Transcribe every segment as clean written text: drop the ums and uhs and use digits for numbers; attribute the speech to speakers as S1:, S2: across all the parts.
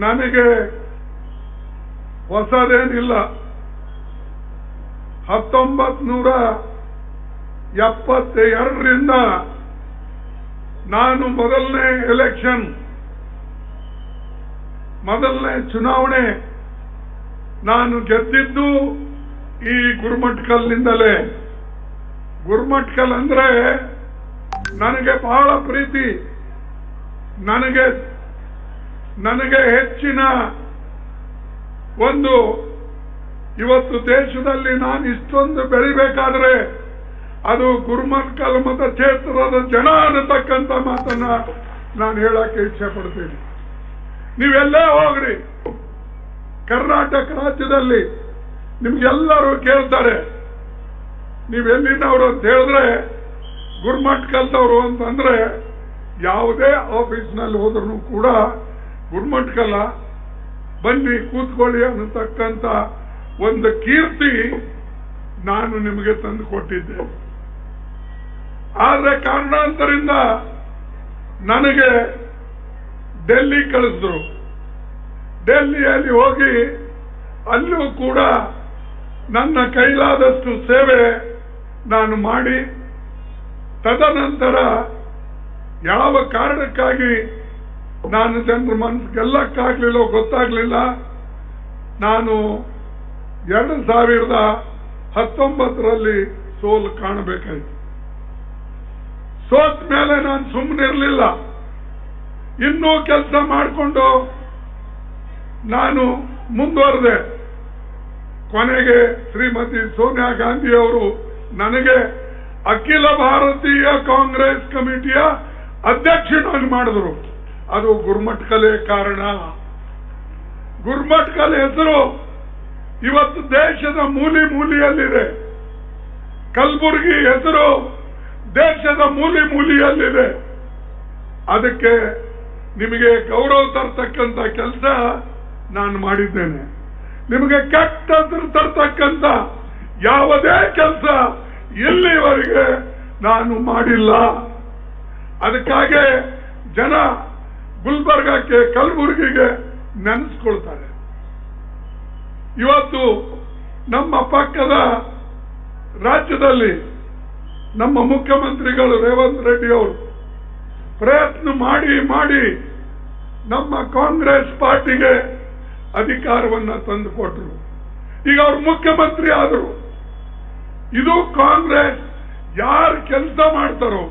S1: ನನಗೆ ಹೊಸದೇನಿಲ್ಲ. 1972ರಿಂದ ನಾನು ಮೊದಲನೇ ಚುನಾವಣೆ ನಾನು ಗೆದ್ದಿದ್ದು ಈ ಗುರುಮಠಕಲ್ನಿಂದಲೇ. ಗುರುಮಠಕಲ್ ಅಂದ್ರೆ ನನಗೆ ಬಹಳ ಪ್ರೀತಿ. ನನಗೆ ಹೆಚ್ಚಿನ ಒಂದು ಇವತ್ತು ದೇಶದಲ್ಲಿ ನಾನು ಇಷ್ಟೊಂದು ಬೆಳಿಬೇಕಾದ್ರೆ ಅದು ಗುರುಮಠಕಲ್ ಮತಕ್ಷೇತ್ರದ ಜನ ಅನ್ನತಕ್ಕಂಥ ಮಾತನ್ನ ನಾನು ಹೇಳಕ್ಕೆ ಇಚ್ಛೆ ಪಡ್ತೀನಿ. ನೀವೆಲ್ಲೇ ಹೋಗ್ರಿ ಕರ್ನಾಟಕ ರಾಜ್ಯದಲ್ಲಿ ನಿಮ್ಗೆಲ್ಲರೂ ಕೇಳ್ತಾರೆ ನೀವೆಲ್ಲಿನವರು ಅಂತ ಹೇಳಿದ್ರೆ ಗುರುಮಠಕಲ್ದವರು ಅಂತಂದ್ರೆ ಯಾವುದೇ ಆಫೀಸ್ನಲ್ಲಿ ಹೋದ್ರೂ ಕೂಡ ಗುರುಮಠಕಲ್ ಬನ್ನಿ ಕೂತ್ಕೊಳ್ಳಿ ಅನ್ನತಕ್ಕಂಥ ಒಂದು ಕೀರ್ತಿ ನಾನು ನಿಮಗೆ ತಂದು ಕೊಟ್ಟಿದ್ದೆ. ಆದ್ರೆ ಕಾರಣಾಂತರಿಂದ ನನಗೆ ಡೆಲ್ಲಿ ಕಳಿಸಿದ್ರು. ಡೆಲ್ಲಿಯಲ್ಲಿ ಹೋಗಿ ಅಲ್ಲೂ ಕೂಡ ನನ್ನ ಕೈಲಾದಷ್ಟು ಸೇವೆ ನಾನು ಮಾಡಿ ತದನಂತರ ಯಾವ ಕಾರಣಕ್ಕಾಗಿ ನಾನು ಜನರ ಮನಸ್ಸು ಗೆಲ್ಲಕ್ಕಾಗ್ಲಿಲ್ಲ ಗೊತ್ತಾಗ್ಲಿಲ್ಲ. ನಾನು 2019ರಲ್ಲಿ ಸೋಲು ಕಾಣಬೇಕಾಯ್ತು. ಸೋತ ಮೇಲೆ ನಾನು ಸುಮ್ಮನಿರಲಿಲ್ಲ. ಇನ್ನೂ ಕೆಲಸ ಮಾಡಿಕೊಂಡು ನಾನು ಮುಂದುವರೆದೆ. ಕೊನೆಗೆ ಶ್ರೀಮತಿ ಸೋನಿಯಾ ಗಾಂಧಿ ಅವರು ನನಗೆ ಅಖಿಲ ಭಾರತೀಯ ಕಾಂಗ್ರೆಸ್ ಕಮಿಟಿಯ ಅಧ್ಯಕ್ಷನಾಗಿ ಮಾಡಿದ್ರು. ಅದು ಗುರುಮಠಕಲೇ ಕಾರಣ. ಗುರುಮಠಕಲ್ ಹೆಸರು ಇವತ್ತು ದೇಶದ ಮೂಲೆಯಲ್ಲಿದೆ. ಕಲಬುರಗಿ ಹೆಸರು ದೇಶದ ಮೂಲೆಯಲ್ಲಿದೆ. ಅದಕ್ಕೆ ನಿಮಗೆ ಗೌರವ ತರ್ತಕ್ಕಂಥ ಕೆಲಸ ನಾನು ಮಾಡಿದ್ದೇನೆ. ನಿಮಗೆ ಕೆಟ್ಟ ಹೆಸರು ತರ್ತಕ್ಕಂಥ ಯಾವುದೇ ಕೆಲಸ ಇಲ್ಲಿವರೆಗೆ ನಾನು ಮಾಡಿಲ್ಲ. ಅದಕ್ಕಾಗಿ ಜನ ಗುಲ್ಬರ್ಗಕ್ಕೆ ಕಲಬುರಗಿಗೆ ನೆನೆಸ್ಕೊಳ್ತಾರೆ. ಇವತ್ತು ನಮ್ಮ ಪಕ್ಕದ ರಾಜ್ಯದಲ್ಲಿ ನಮ್ಮ ಮುಖ್ಯಮಂತ್ರಿಗಳು ರೇವಂತ್ ರೆಡ್ಡಿ ಅವರು ಪ್ರಯತ್ನ ಮಾಡಿ ನಮ್ಮ ಕಾಂಗ್ರೆಸ್ ಪಾರ್ಟಿಗೆ ಅಧಿಕಾರವನ್ನ ತಂದುಕೊಟ್ರು. ಈಗ ಅವರು ಮುಖ್ಯಮಂತ್ರಿ ಆದರು. ಇದು ಕಾಂಗ್ರೆಸ್ ಯಾರು ಕೆಲಸ ಮಾಡ್ತಾರೋ,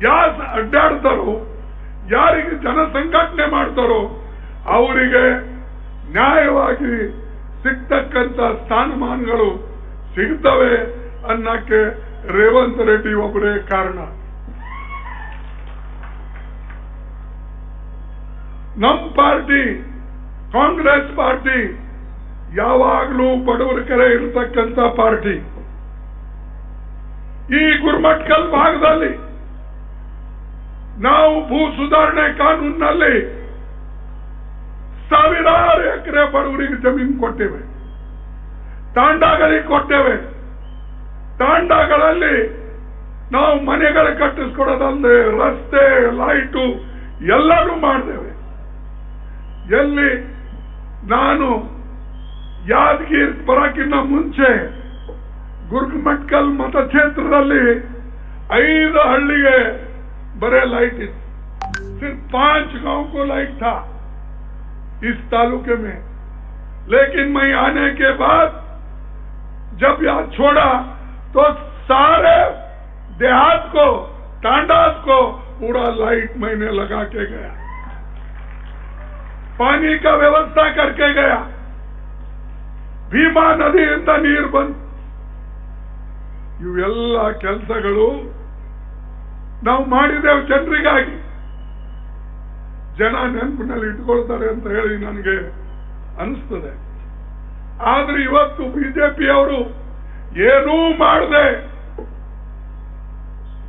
S1: ಯಾರು ಅಡ್ಡಾಡ್ತಾರೋ, ಯಾರಿಗೆ ಜನ ಸಂಘಟನೆ ಮಾಡ್ತಾರೋ ಅವರಿಗೆ ನ್ಯಾಯವಾಗಿ ಸಿಗ್ತಕ್ಕಂಥ ಸ್ಥಾನಮಾನಗಳು ಸಿಗ್ತವೆ ಅನ್ನಕ್ಕೆ ರೇವಂತ್ ರೆಡ್ಡಿ ಒಬ್ಬರೇ ಕಾರಣ. ನಮ್ಮ ಪಾರ್ಟಿ ಕಾಂಗ್ರೆಸ್ ಪಾರ್ಟಿ ಯಾವಾಗಲೂ ಬಡವರ ಕರೆ ಇರತಕ್ಕಂಥ ಪಾರ್ಟಿ. ಈ ಗುರುಮಠಕಲ್ ಭಾಗದಲ್ಲಿ ನಾವು ಭೂ ಸುಧಾರಣೆ ಕಾನೂನಿನಲ್ಲಿ ಸಾವಿರಾರು ಎಕರೆ ಬಡವರಿಗೆ ಜಮೀನು ಕೊಟ್ಟೇವೆ. ತಾಂಡಾಗಳಿಗೆ ಕೊಟ್ಟೇವೆ. ತಾಂಡಾಗಳಲ್ಲಿ ನಾವು ಮನೆಗಳು ಕಟ್ಟಿಸ್ಕೊಡೋದಲ್ಲದೆ ರಸ್ತೆ ಲೈಟು ಎಲ್ಲರೂ ಮಾಡಿದ್ದೇವೆ. ಎಲ್ಲಿ ನಾನು ಯಾದಗಿರಿ ಬರಕ್ಕಿಂತ ಮುಂಚೆ ಗುರುಮಠಕಲ್ ಮತಕ್ಷೇತ್ರದಲ್ಲಿ 5 ಹಳ್ಳಿಗೆ बड़े लाइट सिर्फ 5 गांव को लाइट था इस तालुके में. लेकिन मैं आने के बाद जब यहाँ छोड़ा तो सारे देहात को तांडास को पूरा लाइट मैंने लगा के गया. पानी का व्यवस्था करके गया. भीमा नदिಯಿಂದ ನೀರು ಬಂತು. ಇವೆಲ್ಲ ಕೆಲಸಗಳು ನಾವು ಮಾಡಿದ್ದೇವೆ ಜನರಿಗಾಗಿ. ಜನ ನೆನಪಿನಲ್ಲಿ ಇಟ್ಕೊಳ್ತಾರೆ ಅಂತ ಹೇಳಿ ನನಗೆ ಅನಿಸ್ತದೆ. ಆದ್ರೆ ಇವತ್ತು ಬಿಜೆಪಿಯವರು ಏನೂ ಮಾಡದೆ,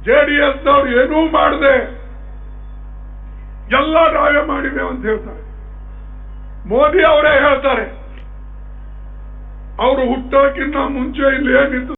S1: ಜೆಡಿಎಸ್ನವರು ಏನೂ ಮಾಡದೆ ಎಲ್ಲ ನಾವೇ ಮಾಡಿದ್ದೇವೆ ಅಂತ ಹೇಳ್ತಾರೆ. ಮೋದಿ ಅವರೇ ಹೇಳ್ತಾರೆ ಅವರು ಹುಟ್ಟೋಕ್ಕಿಂತ ಮುಂಚೆ ಇಲ್ಲಿ ಏನಿತ್ತು